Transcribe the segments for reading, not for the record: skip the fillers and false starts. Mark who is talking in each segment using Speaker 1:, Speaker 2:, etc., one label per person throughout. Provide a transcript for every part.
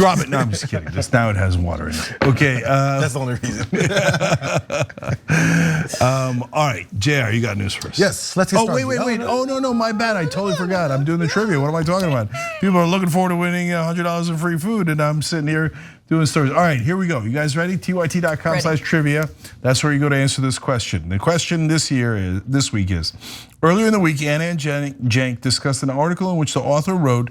Speaker 1: Drop it. No, I'm just kidding. Just now it has water in it. Okay.
Speaker 2: That's the only reason.
Speaker 1: All right, JR, you got news for us.
Speaker 2: Yes, let's get started.
Speaker 1: Wait. Oh, no, my bad. I totally forgot. I'm doing the trivia. What am I talking about? People are looking forward to winning $100 in free food, and I'm sitting here doing stories. All right, here we go. You guys ready? tyt.com/trivia. That's where you go to answer this question. The question this week is, earlier in the week, Anna and Cenk discussed an article in which the author wrote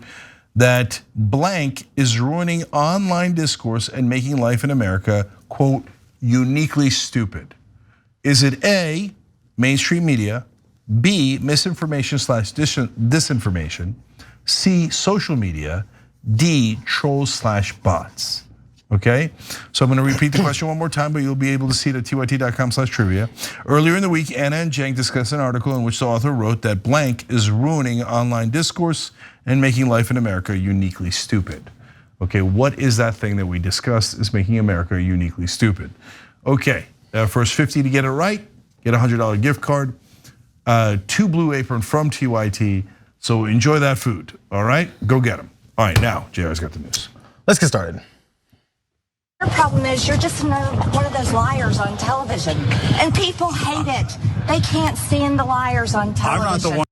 Speaker 1: that blank is ruining online discourse and making life in America, quote, uniquely stupid. Is it A, mainstream media, B, misinformation/disinformation, C, social media, D, trolls/bots? Okay, so I'm gonna repeat the question one more time, but you'll be able to see it at tyt.com/trivia. Earlier in the week, Anna and Cenk discussed an article in which the author wrote that blank is ruining online discourse and making life in America uniquely stupid. Okay, what is that thing that we discussed is making America uniquely stupid? Okay, first 50 to get it right, get a $100 gift card, 2 Blue Apron from TYT, so enjoy that food, all right? Go get them. All right, now, JR's got the news.
Speaker 2: Let's get started.
Speaker 3: Your problem is you're just one of those liars on television, and people hate it. They can't stand the liars on television. I'm not the one.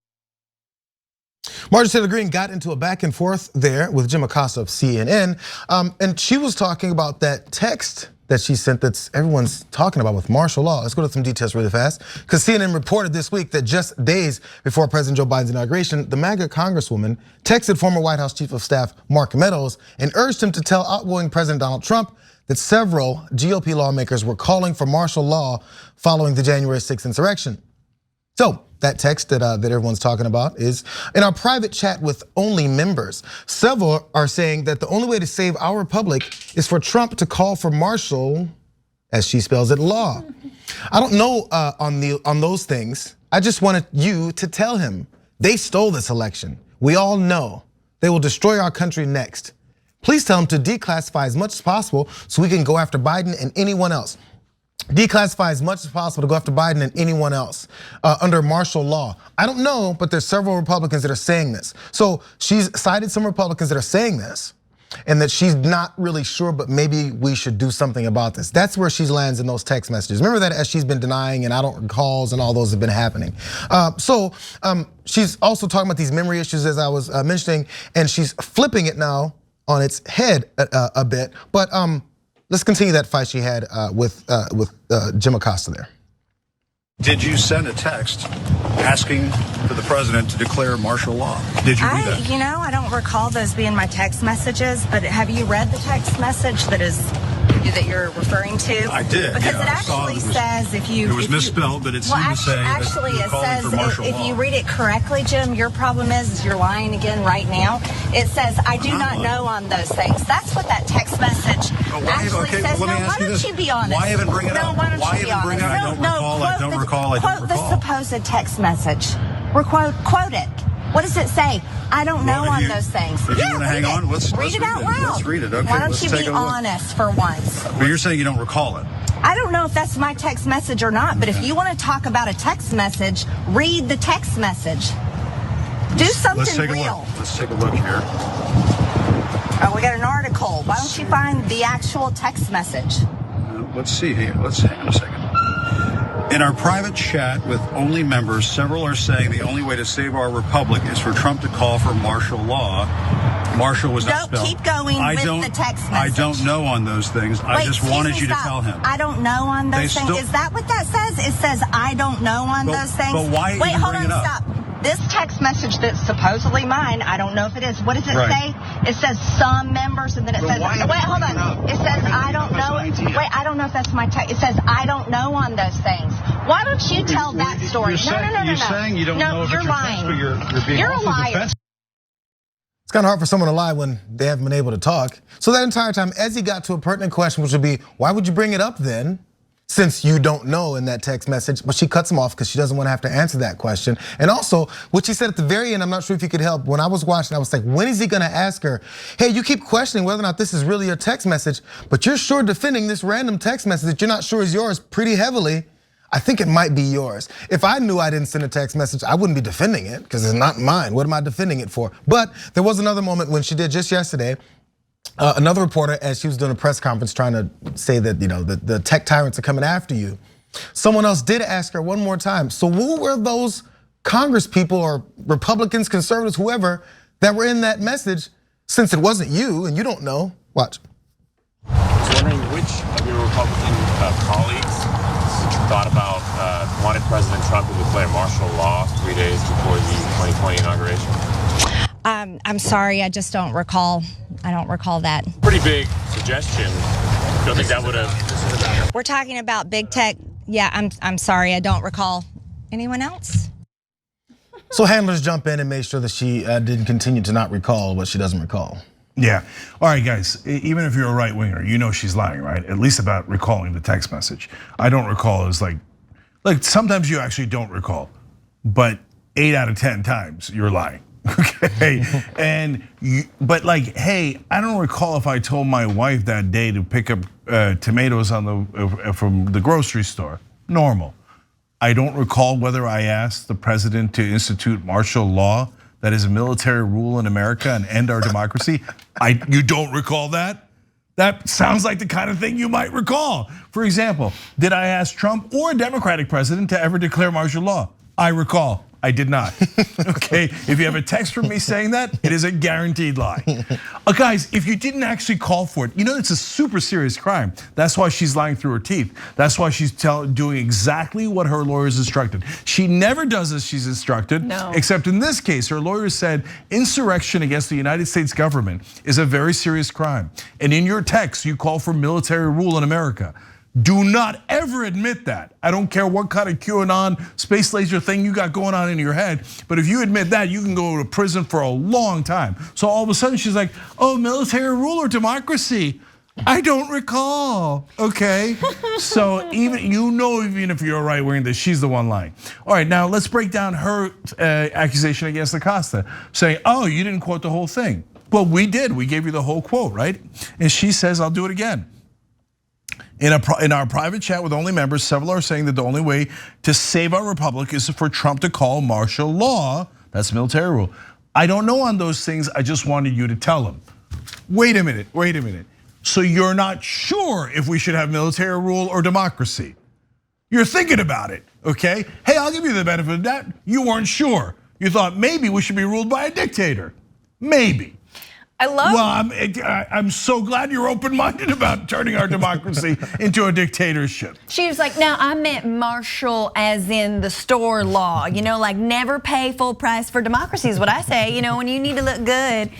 Speaker 2: Marjorie Taylor Greene got into a back and forth there with Jim Acosta of CNN, and she was talking about that text that she sent that's everyone's talking about with martial law. Let's go to some details really fast, because CNN reported this week that just days before President Joe Biden's inauguration, the MAGA congresswoman texted former White House Chief of Staff Mark Meadows and urged him to tell outgoing President Donald Trump that several GOP lawmakers were calling for martial law following the January 6th insurrection. So that text that everyone's talking about is in our private chat with only members. Several are saying that the only way to save our republic is for Trump to call for martial, as she spells it, law. I don't know on those things. I just wanted you to tell him they stole this election. We all know they will destroy our country next. Please tell him to declassify as much as possible so we can go after Biden and anyone else. Declassify as much as possible to go after Biden and anyone else under martial law. I don't know, but there's several Republicans that are saying this. So she's cited some Republicans that are saying this, and that she's not really sure, but maybe we should do something about this. That's where she lands in those text messages. Remember that as she's been denying, and I don't recalls and all those have been happening. She's also talking about these memory issues as I was mentioning, and she's flipping it now on its head a bit. But let's continue that fight she had with Jim Acosta there.
Speaker 4: Did you send a text asking for the president to declare martial law? Did you do that?
Speaker 3: You know, I don't recall those being my text messages, but have you read the text message that you're referring to?
Speaker 4: I did.
Speaker 3: Because
Speaker 4: yeah,
Speaker 3: it actually says if you...
Speaker 4: It was misspelled, but it seemed to say
Speaker 3: actually it says if you read it correctly, Jim, your problem is you're lying again right now. It says, I do not know on those things. That's what that text message actually says.
Speaker 4: Let me
Speaker 3: why don't you be honest?
Speaker 4: Why even bring it up?
Speaker 3: Why don't you be honest?
Speaker 4: I don't recall.
Speaker 3: Quote the supposed text message. Quote it. What does it say? I don't know on those things.
Speaker 4: If you want to hang on, let's
Speaker 3: read it out loud.
Speaker 4: Let's read it. Okay,
Speaker 3: why don't you be honest for once?
Speaker 4: But you're saying you don't recall it.
Speaker 3: I don't know if that's my text message or not, but if you want to talk about a text message, read the text message. Do something real.
Speaker 4: Let's take a look here.
Speaker 3: Oh, we got an article. Why don't you find the actual text message?
Speaker 4: Let's see here. Let's hang on a second. In our private chat with only members, several are saying the only way to save our republic is for Trump to call for martial law. Martial was not spelled.
Speaker 3: Keep going with the text message.
Speaker 4: I don't know on those things. I just wanted you to tell him.
Speaker 3: I don't know on those things. Is that what that says? It says I don't know on those things.
Speaker 4: But why?
Speaker 3: Wait, hold on, stop. This text message that's supposedly mine, I don't know if it is. What does it say? It says some members, and then it says, wait, hold on. It says I don't know. Wait, I don't know if that's my text. It says I don't know on those things. Why don't you tell that story? No.
Speaker 4: You're saying you don't know if it's your text, but you're
Speaker 3: a liar.
Speaker 2: It's kind of hard for someone to lie when they haven't been able to talk. So that entire time, Ezzy got to a pertinent question, which would be, why would you bring it up then? Since you don't know in that text message, but she cuts him off because she doesn't want to have to answer that question. And also, what she said at the very end, I'm not sure if you could help. When I was watching, I was like, when is he gonna ask her, hey, you keep questioning whether or not this is really your text message, but you're sure defending this random text message that you're not sure is yours pretty heavily. I think it might be yours. If I knew I didn't send a text message, I wouldn't be defending it because it's not mine. What am I defending it for? But there was another moment when she did just yesterday. Another reporter, as she was doing a press conference trying to say that the tech tyrants are coming after you, someone else did ask her one more time, so who were those Congress people or Republicans, conservatives, whoever, that were in that message, since it wasn't you and you don't know? Watch.
Speaker 5: I was wondering which of your Republican colleagues thought about, wanted President Trump to declare martial law 3 days before the 2020 inauguration?
Speaker 3: I'm sorry, I just don't recall. I don't recall that.
Speaker 5: Pretty big suggestion. Don't think that would have.
Speaker 3: We're talking about big tech. Yeah, I'm sorry, I don't recall. Anyone else?
Speaker 2: So handlers jump in and make sure that she didn't continue to not recall what she doesn't recall.
Speaker 1: Yeah. All right, guys, even if you're a right winger, you know she's lying, right? At least about recalling the text message. I don't recall is like sometimes you actually don't recall, but 8 out of 10 times you're lying. Okay, but like, hey, I don't recall if I told my wife that day to pick up tomatoes from the grocery store. Normal. I don't recall whether I asked the president to institute martial law, that is a military rule in America, and end our democracy. You don't recall that? That sounds like the kind of thing you might recall. For example, did I ask Trump or a Democratic president to ever declare martial law? I recall. I did not. Okay, if you have a text from me saying that, it is a guaranteed lie. Guys, if you didn't actually call for it, you know it's a super serious crime. That's why she's lying through her teeth. That's why she's doing exactly what her lawyers instructed. She never does as she's instructed, except in this case, her lawyers said insurrection against the United States government is a very serious crime. And in your text, you call for military rule in America. Do not ever admit that. I don't care what kind of QAnon space laser thing you got going on in your head, but if you admit that, you can go to prison for a long time. So all of a sudden she's like, oh, military rule or democracy? I don't recall, okay? So even if you're a right winger, that she's the one lying. All right, now let's break down her accusation against Acosta, saying, oh, you didn't quote the whole thing. Well, we did, we gave you the whole quote, right? And she says, I'll do it again. In our private chat with only members, several are saying that the only way to save our republic is for Trump to call martial law. That's military rule. I don't know on those things. I just wanted you to tell them. Wait a minute. So you're not sure if we should have military rule or democracy? You're thinking about it, okay? Hey, I'll give you the benefit of that. You weren't sure. You thought maybe we should be ruled by a dictator. Maybe. I'm so glad you're open-minded about turning our democracy into a dictatorship.
Speaker 6: She was like, no, I meant martial as in the store law, like never pay full price for democracy is what I say. When you need to look good,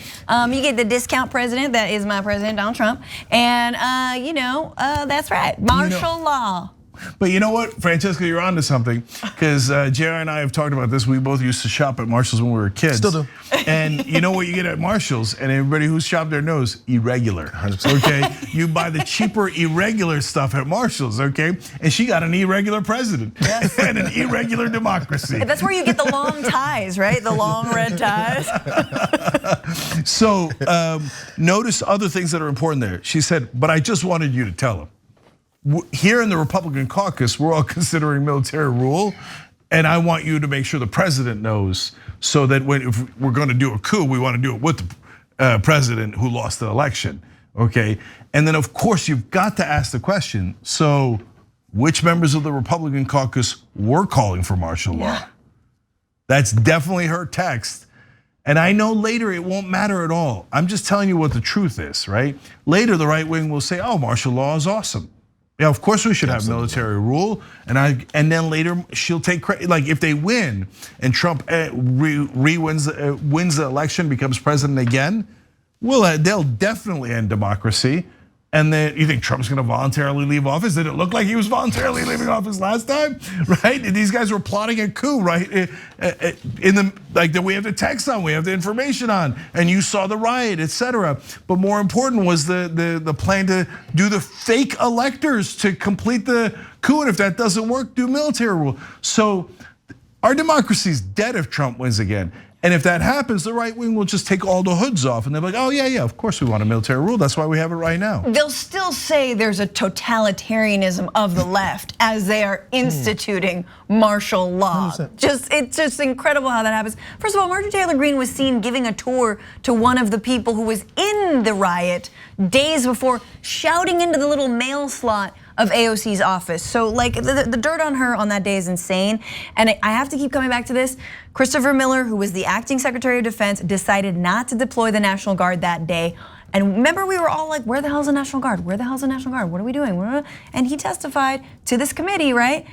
Speaker 6: you get the discount president, that is my president, Donald Trump. And that's right, martial law.
Speaker 1: But you know what, Francesca, you're onto something, because JR and I have talked about this. We both used to shop at Marshall's when we were kids.
Speaker 2: Still do.
Speaker 1: And you know what you get at Marshall's, and everybody who's shopped there knows, irregular, okay? You buy the cheaper irregular stuff at Marshall's, okay? And she got an irregular president and an irregular democracy.
Speaker 6: That's where you get the long ties, right? The long red ties.
Speaker 1: So notice other things that are important there. She said, but I just wanted you to tell him. Here in the Republican caucus, we're all considering military rule, and I want you to make sure the president knows, so that if we're going to do a coup, we want to do it with the president who lost the election, okay? And then of course you've got to ask the question, so which members of the Republican caucus were calling for martial law? That's definitely her text. And I know later it won't matter at all. I'm just telling you what the truth is, right? Later the right wing will say, oh, martial law is awesome. Yeah, of course we should have military rule, and then later she'll take credit. Like if they win and Trump wins the election, becomes president again, well, they'll definitely end democracy. And then you think Trump's gonna voluntarily leave office? Did it look like he was voluntarily leaving office last time? Right? These guys were plotting a coup, right? That we have the text on, we have the information on, and you saw the riot, etc. But more important was the plan to do the fake electors to complete the coup, and if that doesn't work, do military rule. So Our democracy's dead if Trump wins again. And if that happens, the right wing will just take all the hoods off and they're like, oh yeah, of course we want a military rule. That's why we have it right now.
Speaker 6: They'll still say there's a totalitarianism of the left as they are instituting martial law. 100%. It's just incredible how that happens. First of all, Marjorie Taylor Greene was seen giving a tour to one of the people who was in the riot days before, shouting into the little mail slot of AOC's office. So like the dirt on her on that day is insane. And I have to keep coming back to this. Christopher Miller, who was the acting Secretary of Defense, decided not to deploy the National Guard that day. And remember, we were all like, where the hell's the National Guard? Where the hell's the National Guard? What are we doing? And he testified to this committee, right?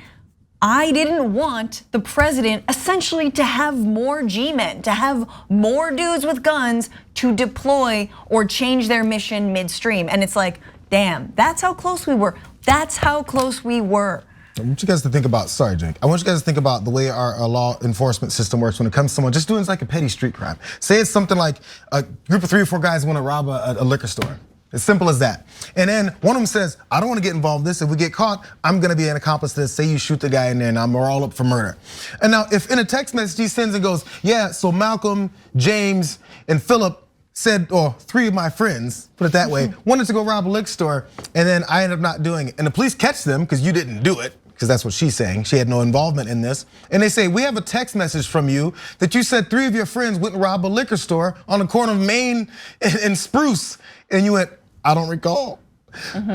Speaker 6: I didn't want the president essentially to have more G-men, to have more dudes with guns to deploy or change their mission midstream. And it's like, damn, that's how close we were. That's how close we were.
Speaker 2: I want you guys to think about, sorry, Jake. I want you guys to think about the way our law enforcement system works when it comes to someone just doing like a petty street crime. Say it's something like a group of 3 or 4 guys want to rob a liquor store. As simple as that. And then one of them says, I don't want to get involved in this. If we get caught, I'm going to be an accomplice to this. Say you shoot the guy in there and we're all up for murder. And now if in a text message he sends and goes, yeah, so Malcolm, James, and Philip said, or 3 of my friends, put it that way, wanted to go rob a liquor store, and then I ended up not doing it. And the police catch them because you didn't do it, because that's what she's saying. She had no involvement in this. And they say, we have a text message from you that you said 3 of your friends went and robbed a liquor store on the corner of Main and Spruce. And you went, I don't recall.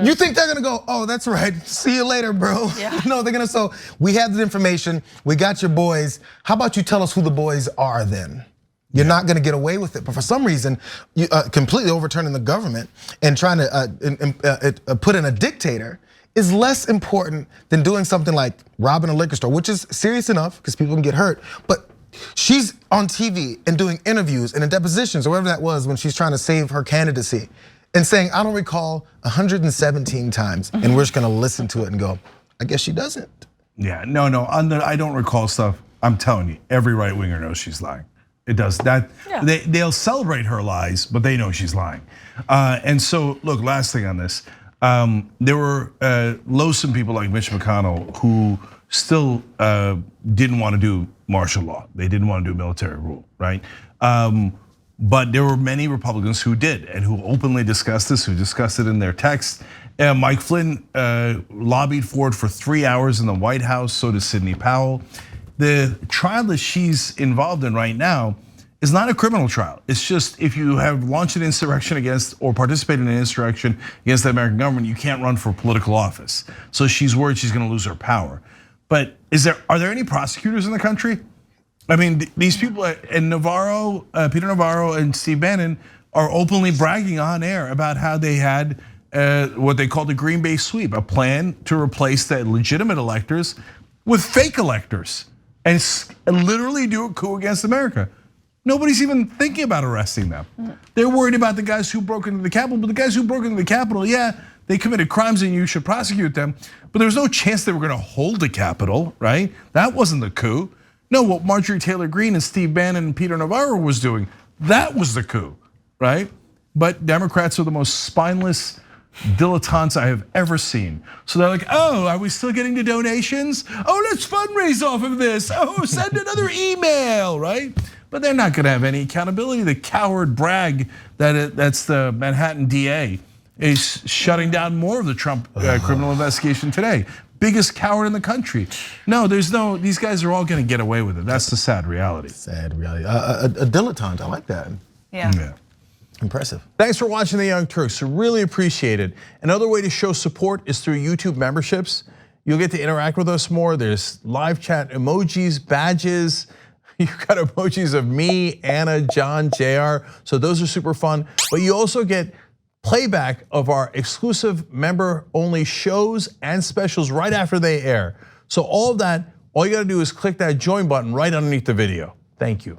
Speaker 2: You think they're gonna go, oh, that's right, see you later, bro. Yeah. No, they're gonna, so we have the information, we got your boys. How about you tell us who the boys are then? You're not gonna get away with it. But for some reason, you completely overturning the government and trying to put in a dictator is less important than doing something like robbing a liquor store, which is serious enough because people can get hurt. But she's on TV and doing interviews and in depositions or whatever that was when she's trying to save her candidacy and saying, I don't recall 117 times. And we're just gonna listen to it and go, I guess she doesn't.
Speaker 1: Yeah, no, on the I don't recall stuff, I'm telling you, every right winger knows she's lying. It does that. Yeah. They'll celebrate her lies, but they know she's lying. And so, look, last thing on this. There were loathsome people like Mitch McConnell who still didn't want to do martial law. They didn't want to do military rule, right? But there were many Republicans who did and who openly discussed this, who discussed it in their text. Mike Flynn lobbied for it for 3 hours in the White House, so did Sidney Powell. The trial that she's involved in right now is not a criminal trial. It's just if you have launched an insurrection against or participated in an insurrection against the American government, you can't run for political office. So she's worried she's gonna lose her power. But are there any prosecutors in the country? I mean, these people and Navarro, Peter Navarro and Steve Bannon are openly bragging on air about how they had what they called the Green Bay sweep, a plan to replace the legitimate electors with fake electors and literally do a coup against America. Nobody's even thinking about arresting them. They're worried about the guys who broke into the Capitol, but the guys who broke into the Capitol, yeah, they committed crimes and you should prosecute them, but there was no chance they were gonna hold the Capitol, right? That wasn't the coup. No, what Marjorie Taylor Greene and Steve Bannon and Peter Navarro was doing, that was the coup, right? But Democrats are the most spineless dilettantes I have ever seen. So they're like, oh, are we still getting the donations? Oh, let's fundraise off of this. Oh, send another email, right? But they're not gonna have any accountability. The coward brag that's the Manhattan DA is shutting down more of the Trump criminal investigation today. Biggest coward in the country. No, these guys are all gonna get away with it. That's the sad reality.
Speaker 2: Sad reality. A dilettante, I like that.
Speaker 6: Yeah.
Speaker 2: Impressive.
Speaker 1: Thanks for watching The Young Turks, really appreciate it. Another way to show support is through YouTube memberships. You'll get to interact with us more. There's live chat emojis, badges. You've got emojis of me, Anna, John, JR, so those are super fun. But you also get playback of our exclusive member-only shows and specials right after they air. So all of that, all you gotta do is click that join button right underneath the video. Thank you.